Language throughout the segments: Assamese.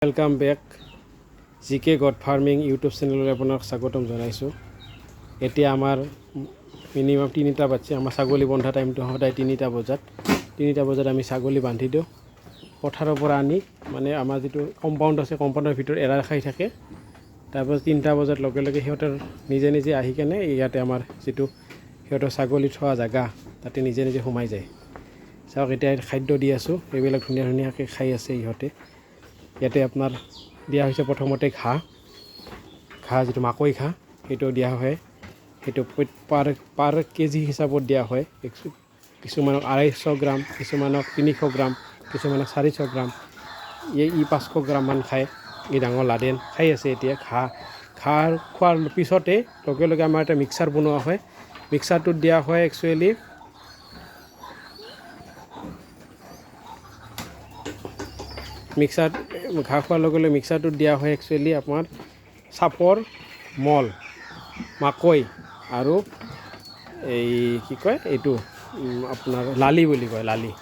Welcome back GK God Farming YouTube channel আপোনাক স্বাগতম জনাইছো এতিয়া আমাৰ মিনিমাম 3টা বাজে আমাৰ ছাগলী বন্ধা টাইমটো সদায় 3টা বজাত আমি ছাগলী বান্ধি দিও পথাৰৰ পৰা আনি মানে আমাৰ যেটো কম্পাউণ্ড আছে কম্পাউণ্ডৰ ভিতৰত এৰা খাই থাকে তাৰপৰ 3টা বজাত লগে লগে হিহঁতৰ নিজে আহি কেনে ইয়াতে আমাৰ যেটো হিহঁতৰ ছাগলী থোৱা জায়গা তাতে নিজে সোমাই যায় চাওক এতিয়া খাদ্য দি আছো এইবিলাক ধুনীয়াকৈ খাই আছে ইহঁতে ইয়াতে আপোনাৰ দিয়া হৈছে প্ৰথমতে ঘাঁহ যেটো মাকৈ ঘাঁহ হেটো দিয়া হয় হেটো পাৰ কেজি হিচাপত দিয়া হয় কিছুমানক 250 গ্ৰাম কিছুমানক 300 গ্ৰাম কিছুমানক 400 গ্ৰাম ই 500 গ্ৰাম মান খায় এই ডাঙৰ লাডেন খাই আছে এতিয়া ঘাঁহ খোৱাৰ পিছতে লগে আমাৰ এটা মিক্সাৰ বনোৱা হয় মিক্সাৰটোত দিয়া হয় একচুয়ালি ঘাঁহ খোৱাৰ লগে মিক্সাৰটোত দিয়া হয় একচুয়ালি আপোনাৰ চাপৰ মল মাকৈ আৰু এই কি কয় এইটো আপোনাৰ লালি বুলি কয় লালি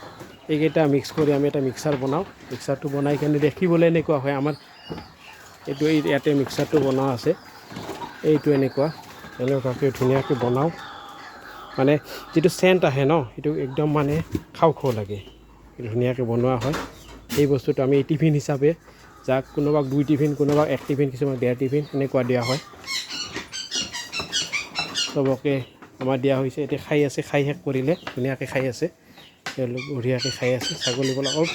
এইকেইটা মিক্স কৰি আমি এটা মিক্সাৰ বনাও মিক্সাৰটো বনাই কেনে দেখিবলৈ এনেকুৱা হয় আমাৰ এইটো ইয়াতে মিক্সাৰটো বনোৱা আছে এইটো এনেকুৱাকৈ ধুনীয়াকৈ বনাও মানে যেটো সেন্ট আহে ন এটো একদম মানে খাও লাগে ধুনীয়াকৈ বনোৱা হয় এই বস্তুটো আমি টিফিন হিচাপে যাক কোনোবাক 2 টিফিন কোনোবাক 1 টিফিন কিছুমান 1.5 টিফিন এনেকুৱা দিয়া হয় সবকে আমাৰ দিয়া হৈছে এতিয়া খাই আছে খাই শেষ কৰিলে ধুনীয়াকৈ খাই আছে তেওঁলোক বঢ়িয়াকৈ খাই আছে ছাগলীবিলাক অলপ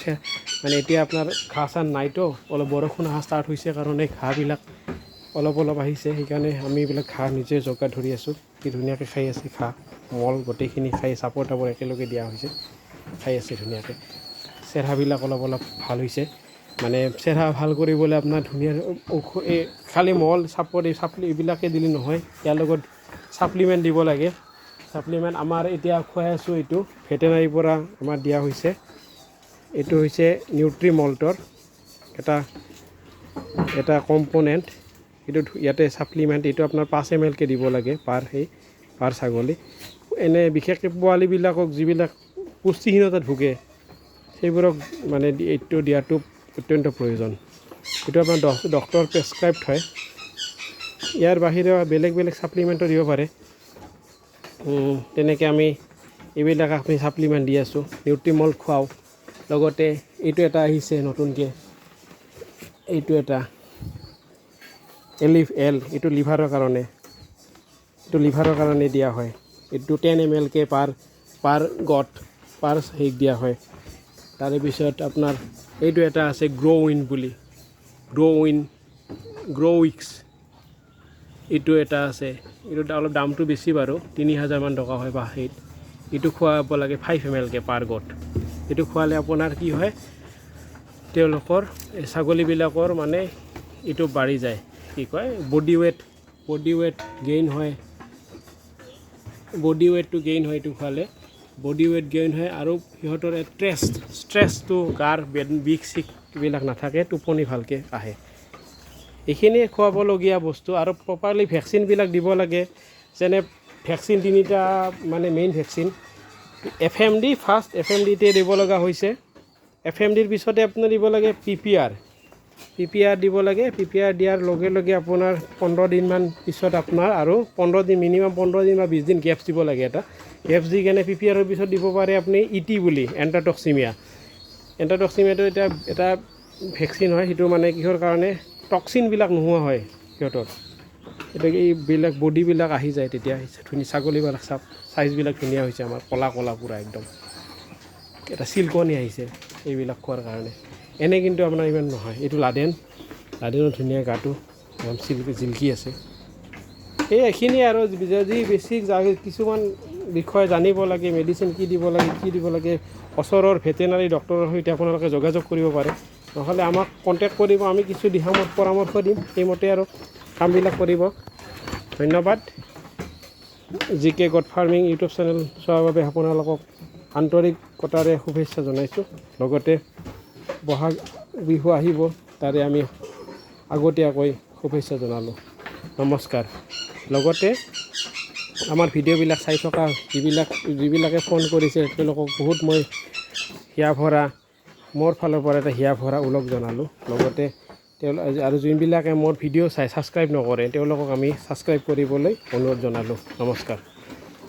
মানে এতিয়া আপোনাৰ ঘাঁহ নাইতো অলপ বৰষুণ অহা ষ্টাৰ্ট হৈছে কাৰণে ঘাঁহবিলাক অলপ আহিছে সেইকাৰণে আমি এইবিলাক ঘাঁহ নিজে জোগাৰ ধৰি আছো কি ধুনীয়াকৈ খাই আছে ঘাঁহ মল গোটেইখিনি খাই চাপৰ একেলগে দিয়া হৈছে খাই আছে ধুনীয়াকৈ চেৰাবিলাক অলপ ভাল হৈছে মানে চেৰা ভাল কৰিবলৈ আপোনাৰ ধুনীয়া খালি মল চাপৰ চাপলি এইবিলাকে দিলে নহয় ইয়াৰ লগত সাপ্লিমেন্ট দিব লাগে সাপ্লিমেন্ট আমাৰ এতিয়া খুৱাই আছো এইটো ভেটেনাৰীৰ পৰা আমাৰ দিয়া হৈছে এইটো হৈছে নিউট্ৰি মল্টৰ এটা কম্পোনেন্ট এইটো ইয়াতে সাপ্লিমেন্ট এইটো আপোনাৰ 5 ml কে দিব লাগে পাৰ ছাগলী এনে বিশেষকৈ পোৱালিবিলাকক যিবিলাক পুষ্টিহীনতাত ভুগে সেইবোৰক মানে এইটো দিয়াটো অত্যন্ত প্ৰয়োজন এইটো আপোনাৰ ডক্টৰ প্ৰেছক্ৰাইবড হয় ইয়াৰ বাহিৰে বেলেগ সাপ্লিমেন্টও দিব পাৰে তেনেকৈ আমি এইবিলাক আমি সাপ্লিমেন্ট দি আছো নিউট্ৰিমল খুৱাও লগতে এইটো এটা আহিছে নতুনকৈ এইটো এটা এলিফ এল এইটো লিভাৰৰ কাৰণে দিয়া হয় এইটো 10 ml কে পাৰ গট পাৰ হেক দিয়া হয় তাৰে পিছত আপোনাৰ এইটো এটা আছে গ্ৰ'উইক্স এইটো এটা আছে এইটো অলপ দামটো বেছি বাৰু 3000 মান টকা হয় বাহিৰত এইটো খোৱাব লাগে 5 ml কে পাৰ গট এইটো খোৱালে আপোনাৰ কি হয় তেওঁলোকৰ ছাগলীবিলাকৰ মানে এইটো বাঢ়ি যায় কি কয় বডি ওয়েট গেইন হয় বডি ওয়েটটো গেইন হয় এইটো খোৱালে বডি ওয়েট গেইন হয় আৰু সিহঁতৰ ষ্ট্ৰেছটো গাৰ বিষ বিলাক নাথাকে টোপনি ভালকৈ আহে এইখিনি খোৱাবলগীয়া বস্তু আৰু প্ৰপাৰলি ভেকচিনবিলাক দিব লাগে যেনে ভেকচিন 3টা মানে মেইন ভেকচিন FMD ফাৰ্ষ্ট FMDতে দিব লগা হৈছে FMDৰ পিছতে আপোনাৰ দিব লাগে PPR দিব লাগে PPR দিয়াৰ লগে আপোনাৰ 15 দিন মান পিছত আপোনাৰ আৰু 15 দিন মিনিমাম 15 দিন বা 20 দিন গেপছ দিব লাগে এটা গেপছ দি কেনে PPRৰ পিছত দিব পাৰে আপুনি ET বুলি এণ্টাৰটক্সিমিয়াটো এটা ভেকচিন হয় সেইটো মানে কিহৰ কাৰণে টক্সিনবিলাক নোহোৱা হয় সিহঁতৰ এটা এইবিলাক বডিবিলাক আহি যায় তেতিয়া ধুনীয়া ছাগলীবিলাক সাইজবিলাক ধুনীয়া হৈছে আমাৰ কলা পুৰা একদম এটা আহিছে এইবিলাক খোৱাৰ কাৰণে এনে কিন্তু আপোনাৰ ইমান নহয় এইটো লাডেনৰ ধুনীয়া গাটো একদম জিলকি আছে এইখিনি আৰু যদি বেছিক কিছুমান বিষয় জানিব লাগে মেডিচিন কি দিব লাগে ওচৰৰ ভেটেনাৰী ডক্টৰৰ সৈতে আপোনালোকে যোগাযোগ কৰিব পাৰে নহলে আমাক কন্টাক্ট কৰিব আমি কিছু পৰামৰ্শ দিম এইমতে আৰু কামবিলাক কৰিব ধন্যবাদ GK God Farming YouTube channel চোৱাৰ বাবে আপোনালোকক আন্তৰিকতাৰে শুভেচ্ছা জনাইছো লগতে বহাগ বিহু আহিব তাৰে আমি আগতীয়াকৈ শুভেচ্ছা জনালোঁ নমস্কাৰ লগতে আমাৰ ভিডিঅ'বিলাক চাই থকা যিবিলাকে ফোন কৰিছে তেওঁলোকক বহুত মই হিয়া ভৰা মোৰ ফালৰ পৰা এটা হিয়া ভৰা ওলগ জনালোঁ লগতে আৰু যোনবিলাকে মোৰ ভিডিঅ' চাই ছাবস্ক্ৰাইব নকৰে তেওঁলোকক আমি ছাবস্ক্ৰাইব কৰিবলৈ অনুৰোধ জনালোঁ। নমস্কাৰ।